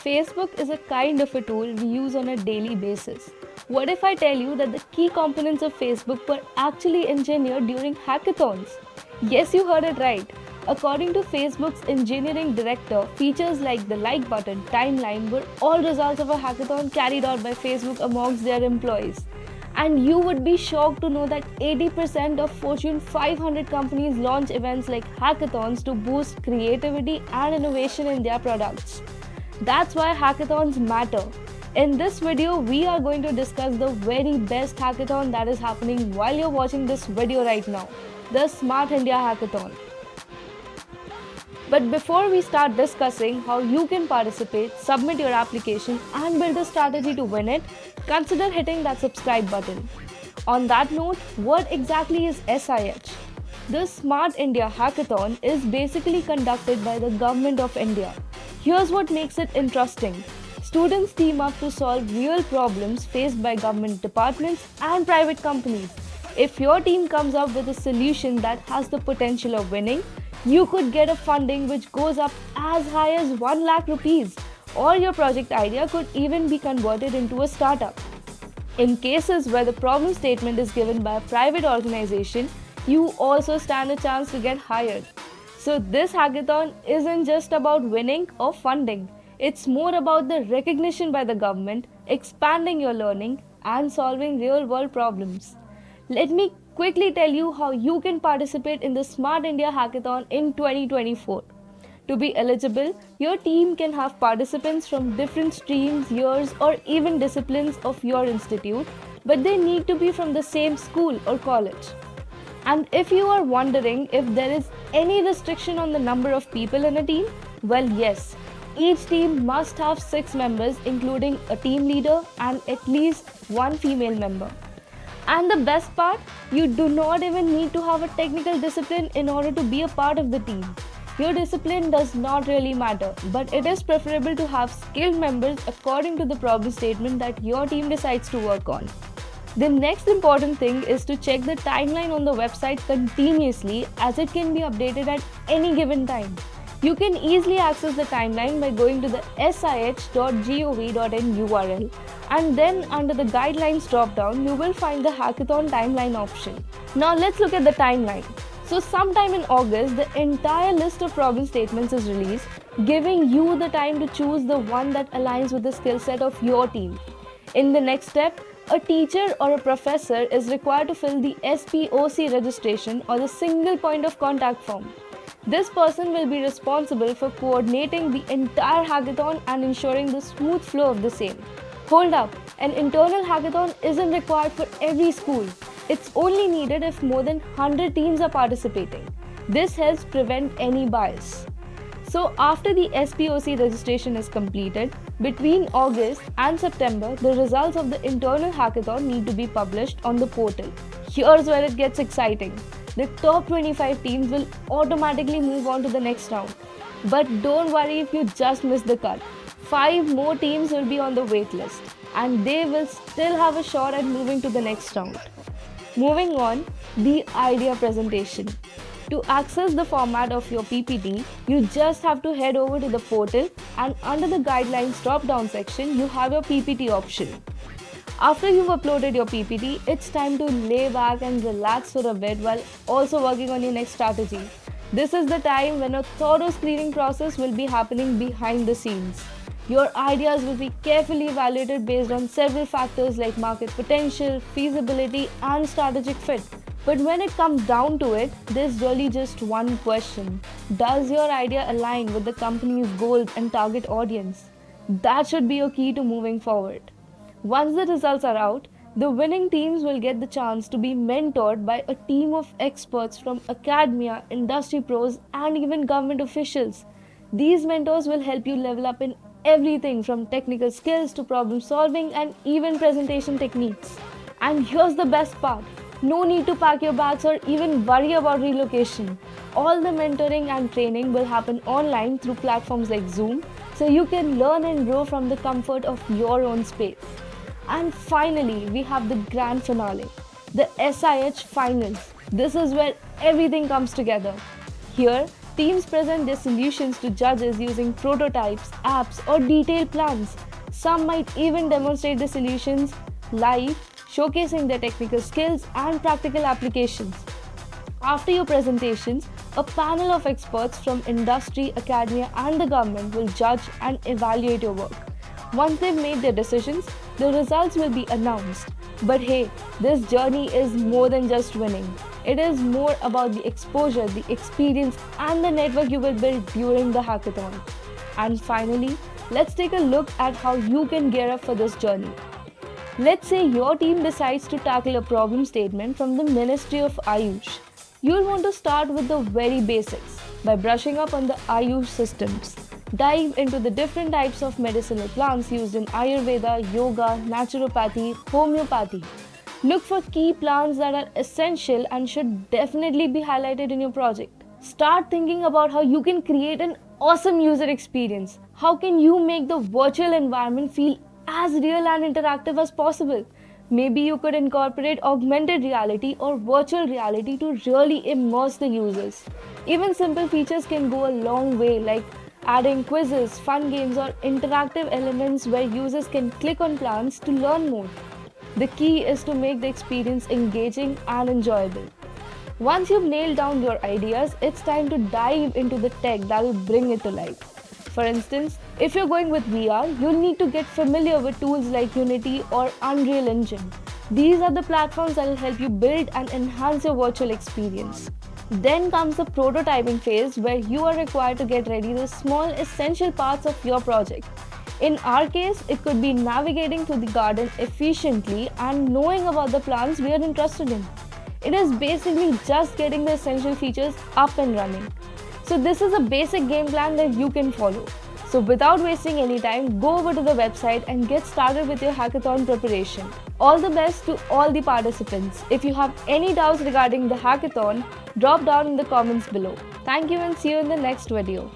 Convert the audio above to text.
Facebook is a kind of a tool we use on a daily basis. What if I tell you that the key components of Facebook were actually engineered during hackathons? Yes, you heard it right. According to Facebook's engineering director, features like the like button, timeline were all results of a hackathon carried out by Facebook amongst their employees. And you would be shocked to know that 80% of Fortune 500 companies launch events like hackathons to boost creativity and innovation in their products. That's why hackathons matter. In this video, we are going to discuss the very best hackathon that is happening while you're watching this video right now, the Smart India Hackathon. But before we start discussing how you can participate, submit your application and build a strategy to win it, consider hitting that subscribe button. On that note, what exactly is SIH? The Smart India Hackathon is basically conducted by the Government of India. Here's what makes it interesting. Students team up to solve real problems faced by government departments and private companies. If your team comes up with a solution that has the potential of winning, you could get a funding which goes up as high as 1 lakh rupees, or your project idea could even be converted into a startup. In cases where the problem statement is given by a private organization, you also stand a chance to get hired. So this hackathon isn't just about winning or funding. It's more about the recognition by the government, expanding your learning, and solving real-world problems. Let me quickly tell you how you can participate in the Smart India Hackathon in 2024. To be eligible, your team can have participants from different streams, years, or even disciplines of your institute, but they need to be from the same school or college. And if you are wondering if there is any restriction on the number of people in a team, well, yes. Each team must have 6 members, including a team leader and at least 1 female member. And the best part, you do not even need to have a technical discipline in order to be a part of the team. Your discipline does not really matter, but it is preferable to have skilled members according to the problem statement that your team decides to work on. The next important thing is to check the timeline on the website continuously, as it can be updated at any given time. You can easily access the timeline by going to the sih.gov.in URL, and then under the guidelines drop-down, you will find the hackathon timeline option. Now let's look at the timeline. So sometime in August, the entire list of problem statements is released, giving you the time to choose the one that aligns with the skill set of your team. In the next step, a teacher or a professor is required to fill the SPOC registration, or the single point of contact form. This person will be responsible for coordinating the entire hackathon and ensuring the smooth flow of the same. Hold up, an internal hackathon isn't required for every school. It's only needed if more than 100 teams are participating. This helps prevent any bias. So after the SPOC registration is completed, between August and September, the results of the internal hackathon need to be published on the portal. Here's where it gets exciting. The top 25 teams will automatically move on to the next round. But don't worry if you just missed the cut. 5 more teams will be on the wait list, and they will still have a shot at moving to the next round. Moving on, the idea presentation. To access the format of your PPT, you just have to head over to the portal, and under the guidelines drop-down section, you have your PPT option. After you've uploaded your PPT, it's time to lay back and relax for a bit while also working on your next strategy. This is the time when a thorough screening process will be happening behind the scenes. Your ideas will be carefully evaluated based on several factors like market potential, feasibility, and strategic fit. But when it comes down to it, there's really just one question. Does your idea align with the company's goals and target audience? That should be your key to moving forward. Once the results are out, the winning teams will get the chance to be mentored by a team of experts from academia, industry pros, and even government officials. These mentors will help you level up in everything from technical skills to problem solving and even presentation techniques. And here's the best part. No need to pack your bags or even worry about relocation. All the mentoring and training will happen online through platforms like Zoom, so you can learn and grow from the comfort of your own space. And finally, we have the grand finale, the SIH Finals. This is where everything comes together. Here, Teams present their solutions to judges using prototypes, apps, or detailed plans. Some might even demonstrate the solutions live, showcasing their technical skills and practical applications. After your presentations, a panel of experts from industry, academia, and the government will judge and evaluate your work. Once they've made their decisions, the results will be announced. But hey, this journey is more than just winning. It is more about the exposure, the experience, and the network you will build during the hackathon. And finally, let's take a look at how you can gear up for this journey. Let's say your team decides to tackle a problem statement from the Ministry of Ayush. You'll want to start with the very basics by brushing up on the Ayush systems. Dive into the different types of medicinal plants used in Ayurveda, yoga, naturopathy, homeopathy. Look for key plants that are essential and should definitely be highlighted in your project. Start thinking about how you can create an awesome user experience. How can you make the virtual environment feel as real and interactive as possible? Maybe you could incorporate augmented reality or virtual reality to really immerse the users. Even simple features can go a long way, like adding quizzes, fun games, or interactive elements where users can click on plans to learn more. The key is to make the experience engaging and enjoyable. Once you've nailed down your ideas, it's time to dive into the tech that will bring it to life. For instance, if you're going with VR, you'll need to get familiar with tools like Unity or Unreal Engine. These are the platforms that will help you build and enhance your virtual experience. Then comes the prototyping phase, where you are required to get ready the small essential parts of your project. In our case, it could be navigating through the garden efficiently and knowing about the plants we are interested in. It is basically just getting the essential features up and running. So this is a basic game plan that you can follow. So without wasting any time, go over to the website and get started with your hackathon preparation. All the best to all the participants. If you have any doubts regarding the hackathon, drop down in the comments below. Thank you and see you in the next video.